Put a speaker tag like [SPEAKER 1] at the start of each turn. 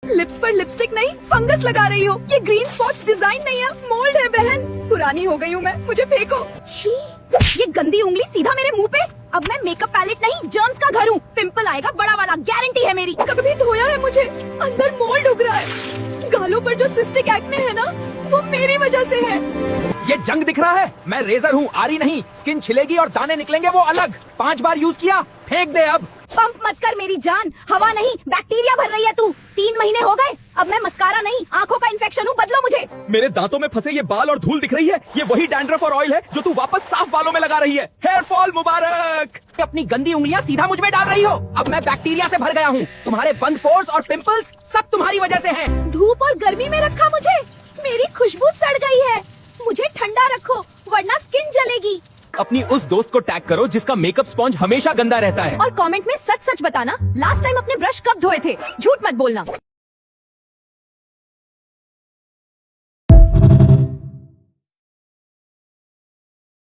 [SPEAKER 1] Lips पर lipstick नहीं, fungus लगा रही हो। ये ग्रीन स्पॉट्स डिजाइन नहीं है, मोल्ड है बहन। पुरानी हो गई हूँ मैं, मुझे फेंको। छी, ये गंदी उंगली सीधा मेरे मुंह पे। अब मैं मेकअप पैलेट नहीं, जर्म्स का घर हूँ। पिंपल आएगा बड़ा वाला, गारंटी है मेरी। कभी भी धोया है मुझे, अंदर मोल्ड उग रहा है। गालों पर जो सिस्टिक एक्ने है ना, वो मेरी वजह से है।
[SPEAKER 2] ये जंग दिख रहा है, मैं रेजर हूँ, आरी नहीं। स्किन छिलेगी और दाने निकलेंगे वो अलग। 5 बार यूज किया, फेंक दे अब।
[SPEAKER 1] पंप मत कर मेरी जान, हवा नहीं बैक्टीरिया भर रही है तू। 3 महीने हो गए, अब मैं मस्कारा नहीं, आंखों का इन्फेक्शन हूँ, बदलो मुझे।
[SPEAKER 2] मेरे दांतों में फंसे ये बाल और धूल दिख रही है, ये वही डैंड्रफ और ऑयल है जो तू वापस साफ बालों में लगा रही है। हेयर फॉल मुबारक। अपनी गंदी उंगलियां सीधा मुझ में डाल रही हो। अब मैं बैक्टीरिया से भर गया हूँ। तुम्हारे बंद पोर्स और पिंपल्स सब तुम्हारी वजह से हैं।
[SPEAKER 1] धूप और गर्मी में रखा मुझे, मेरी खुशबू सड़ गई है। मुझे ठंडा रखो वरना स्किन जलेगी।
[SPEAKER 2] अपनी उस दोस्त को टैग करो जिसका मेकअप स्पॉन्ज हमेशा गंदा रहता है।
[SPEAKER 1] और कमेंट में सच सच बताना, लास्ट टाइम अपने ब्रश कब धोए थे। झूठ मत बोलना।